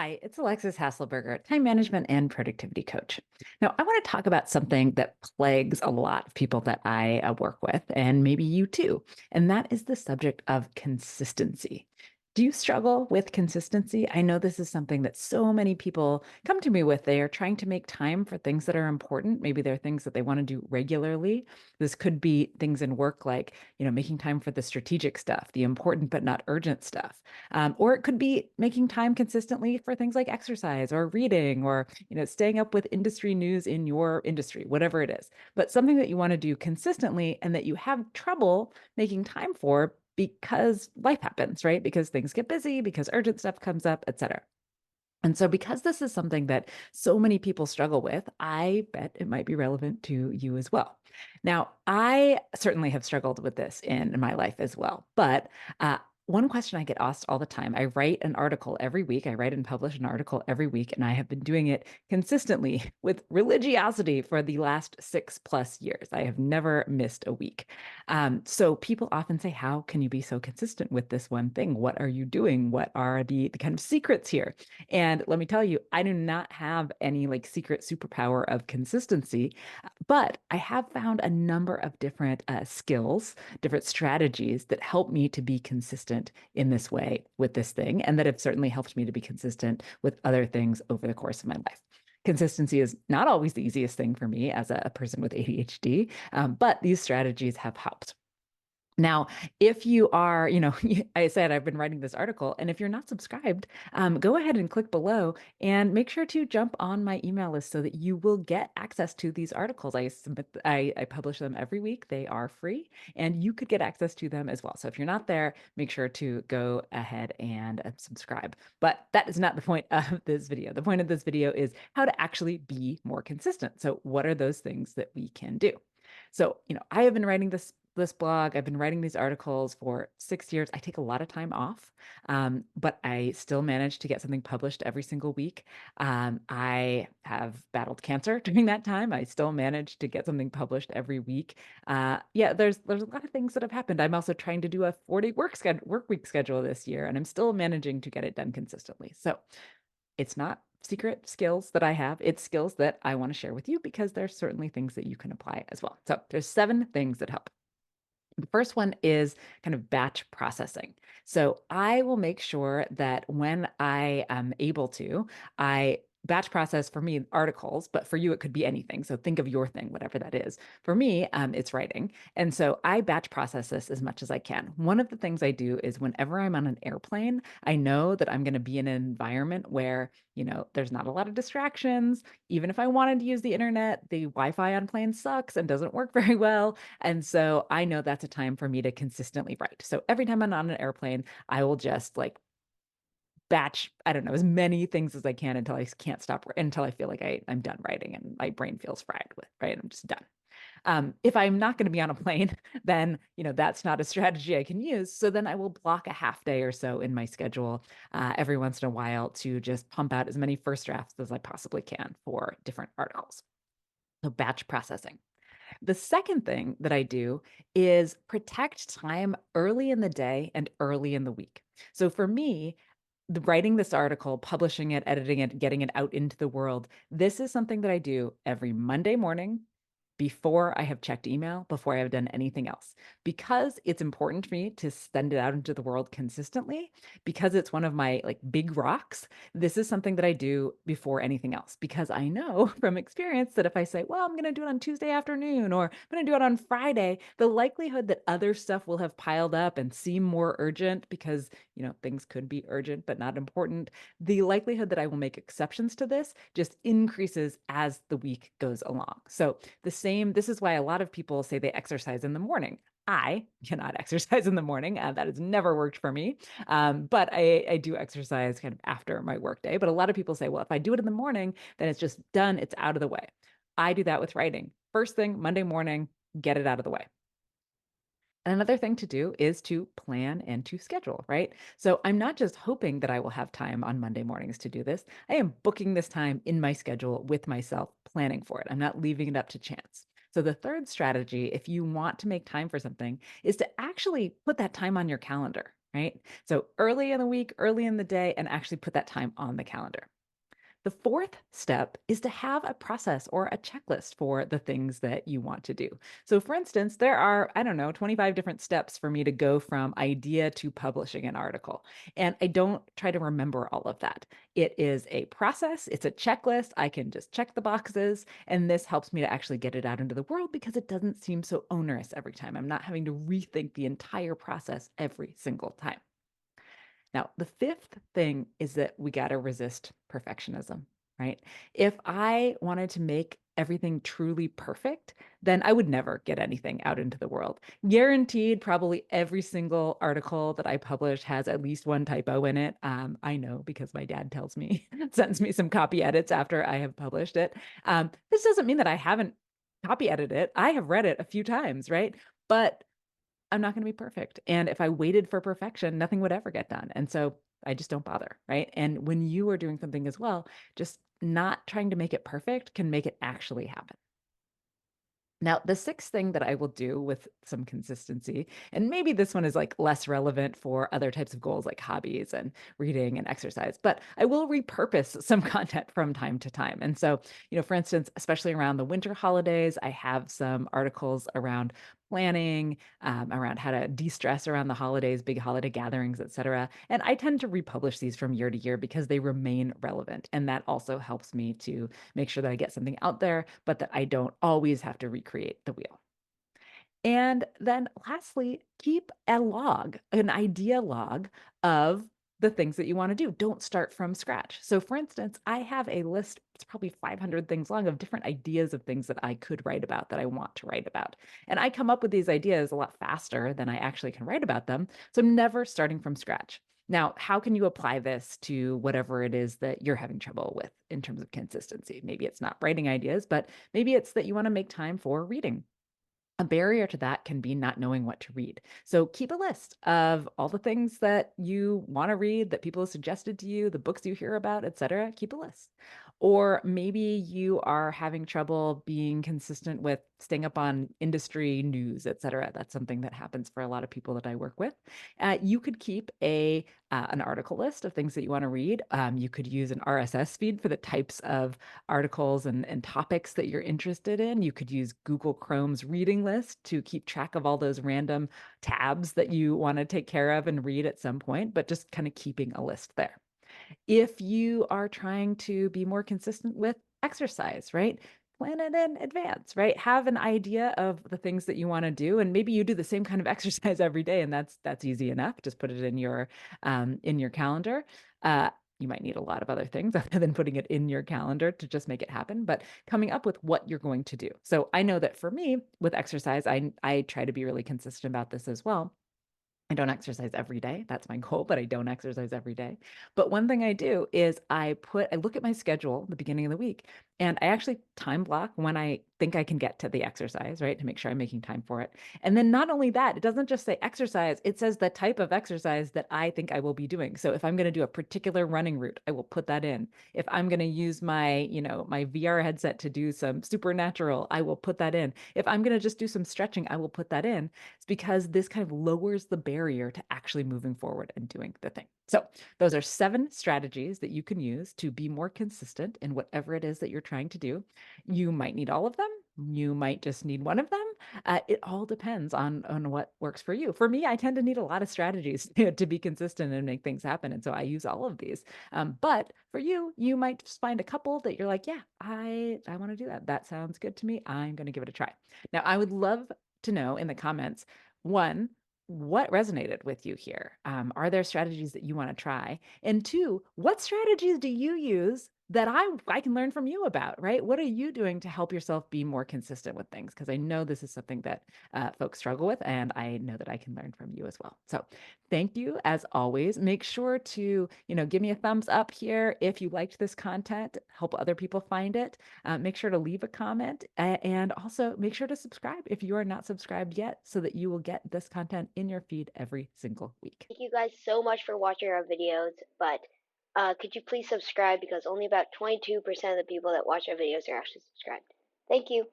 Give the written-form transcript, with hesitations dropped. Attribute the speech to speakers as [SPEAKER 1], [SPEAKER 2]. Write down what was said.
[SPEAKER 1] Hi, it's Alexis Hasselberger, time management and productivity coach. Now, I want to talk about something that plagues a lot of people that I work with, and maybe you too, and that is the subject of consistency. Do you struggle with consistency? I know this is something that so many people come to me with. They are trying to make time for things that are important. Maybe they're things that they want to do regularly. This could be things in work like, making time for the strategic stuff, the important but not urgent stuff. Or it could be making time consistently for things like exercise or reading or, staying up with industry news in your industry, whatever it is. But something that you want to do consistently and that you have trouble making time for because life happens, right? Because things get busy, because urgent stuff comes up, et cetera. And so, because this is something that so many people struggle with, I bet it might be relevant to you as well. Now, I certainly have struggled with this in my life as well. But one question I get asked all the time, I write an article every week. I write and publish an article every week, and I have been doing it consistently with religiosity for the last 6+ years. I have never missed a week. So people often say, how can you be so consistent with this one thing? What are you doing? What are the kind of secrets here? And let me tell you, I do not have any like secret superpower of consistency, but I have found a number of different skills, different strategies that help me to be consistent in this way with this thing, and that have certainly helped me to be consistent with other things over the course of my life. Consistency is not always the easiest thing for me as a person with ADHD, but these strategies have helped. Now, if you are, I said I've been writing this article, and if you're not subscribed, go ahead and click below and make sure to jump on my email list so that you will get access to these articles. I publish them every week. They are free, and you could get access to them as well. So if you're not there, make sure to go ahead and subscribe. But that is not the point of this video. The point of this video is how to actually be more consistent. So what are those things that we can do? So, I have been writing this blog. I've been writing these articles for 6 years. I take a lot of time off, but I still manage to get something published every single week. I have battled cancer during that time. I still manage to get something published every week. Yeah, there's a lot of things that have happened. I'm also trying to do a 40 work week schedule this year, and I'm still managing to get it done consistently. So it's not secret skills that I have. It's skills that I want to share with you because there's certainly things that you can apply as well. So there's 7 things that help. The first one is kind of batch processing. So I will make sure that when I am able to, I batch process for me articles, but for you, it could be anything. So think of your thing, whatever that is. For me, it's writing. And so I batch process this as much as I can. One of the things I do is whenever I'm on an airplane, I know that I'm going to be in an environment where, there's not a lot of distractions. Even if I wanted to use the internet, the Wi-Fi on planes sucks and doesn't work very well. And so I know that's a time for me to consistently write. So every time I'm on an airplane, I will just like batch, I don't know, as many things as I can until I can't stop, until I feel like I'm done writing and my brain feels fried with, right? I'm just done. If I'm not going to be on a plane, then, that's not a strategy I can use. So then I will block a half day or so in my schedule every once in a while to just pump out as many first drafts as I possibly can for different articles. So batch processing. The second thing that I do is protect time early in the day and early in the week. So for me, writing this article, publishing it, editing it, getting it out into the world, this is something that I do every Monday morning before I have checked email, before I have done anything else. Because it's important for me to send it out into the world consistently, because it's one of my like big rocks, this is something that I do before anything else. Because I know from experience that if I say, well, I'm going to do it on Tuesday afternoon or I'm going to do it on Friday, the likelihood that other stuff will have piled up and seem more urgent because, things could be urgent but not important. The likelihood that I will make exceptions to this just increases as the week goes along. So this is why a lot of people say they exercise in the morning. I cannot exercise in the morning. That has never worked for me. But I do exercise kind of after my workday. But a lot of people say, well, if I do it in the morning, then it's just done. It's out of the way. I do that with writing. First thing, Monday morning, get it out of the way. And another thing to do is to plan and to schedule, right? So I'm not just hoping that I will have time on Monday mornings to do this. I am booking this time in my schedule with myself, planning for it. I'm not leaving it up to chance. So the third strategy, if you want to make time for something, is to actually put that time on your calendar. right? So early in the week, early in the day, and actually put that time on the calendar. The fourth step is to have a process or a checklist for the things that you want to do. So, for instance, there are, I don't know, 25 different steps for me to go from idea to publishing an article. And I don't try to remember all of that. It is a process, it's a checklist. I can just check the boxes. And this helps me to actually get it out into the world because it doesn't seem so onerous every time. I'm not having to rethink the entire process every single time. Now, the fifth thing is that we got to resist perfectionism, right? If I wanted to make everything truly perfect, then I would never get anything out into the world. Guaranteed, probably every single article that I publish has at least one typo in it. I know because my dad tells me, sends me some copy edits after I have published it. This doesn't mean that I haven't copy edited it. I have read it a few times, right? But I'm not going to be perfect. And if I waited for perfection, nothing would ever get done. And so I just don't bother. Right. And when you are doing something as well, just not trying to make it perfect can make it actually happen. Now, the sixth thing that I will do with some consistency, and maybe this one is like less relevant for other types of goals like hobbies and reading and exercise, but I will repurpose some content from time to time. And so, for instance, especially around the winter holidays, I have some articles around planning, around how to de-stress around the holidays, big holiday gatherings, etc. And I tend to republish these from year to year because they remain relevant. And that also helps me to make sure that I get something out there, but that I don't always have to recreate the wheel. And then lastly, keep a log, an idea log of the things that you want to do. Don't start from scratch. So, for instance, I have a list, it's probably 500 things long of different ideas of things that I could write about, that I want to write about. And I come up with these ideas a lot faster than I actually can write about them. So, I'm never starting from scratch. Now, how can you apply this to whatever it is that you're having trouble with in terms of consistency? Maybe it's not writing ideas, but maybe it's that you want to make time for reading. A barrier to that can be not knowing what to read. So keep a list of all the things that you want to read, that people have suggested to you, the books you hear about, etc. Keep a list. Or maybe you are having trouble being consistent with staying up on industry news, etc. That's something that happens for a lot of people that I work with. You could keep a an article list of things that you want to read. You could use an RSS feed for the types of articles and topics that you're interested in. You could use Google Chrome's reading list to keep track of all those random tabs that you want to take care of and read at some point, but just kind of keeping a list there. If you are trying to be more consistent with exercise, right? Plan it in advance, right? Have an idea of the things that you want to do, and maybe you do the same kind of exercise every day, and that's easy enough. Just put it in your calendar. You might need a lot of other things other than putting it in your calendar to just make it happen, but coming up with what you're going to do. So I know that for me with exercise, I try to be really consistent about this as well. I don't exercise every day. That's my goal, but I don't exercise every day. But one thing I do is I look at my schedule at the beginning of the week and I actually time block when I think I can get to the exercise, right? To make sure I'm making time for it. And then not only that, it doesn't just say exercise, it says the type of exercise that I think I will be doing. So if I'm going to do a particular running route, I will put that in. If I'm going to use my VR headset to do some supernatural, I will put that in. If I'm going to just do some stretching, I will put that in. It's because this kind of lowers the barrier to actually moving forward and doing the thing. So, those are 7 strategies that you can use to be more consistent in whatever it is that you're trying to do. You might need all of them. You might just need one of them. It all depends on what works for you. For me, I tend to need a lot of strategies to be consistent and make things happen, and so I use all of these. But for you, you might just find a couple that you're like, yeah, I want to do that. That sounds good to me. I'm going to give it a try. Now, I would love to know in the comments, one, what resonated with you here? Are there strategies that you want to try? And two, what strategies do you use that I can learn from you about, right? What are you doing to help yourself be more consistent with things? Because I know this is something that folks struggle with, and I know that I can learn from you as well. So thank you as always. Make sure to, give me a thumbs up here if you liked this content, help other people find it. Make sure to leave a comment and also make sure to subscribe if you are not subscribed yet so that you will get this content in your feed every single week.
[SPEAKER 2] Thank you guys so much for watching our videos, but could you please subscribe because only about 22% of the people that watch our videos are actually subscribed. Thank you.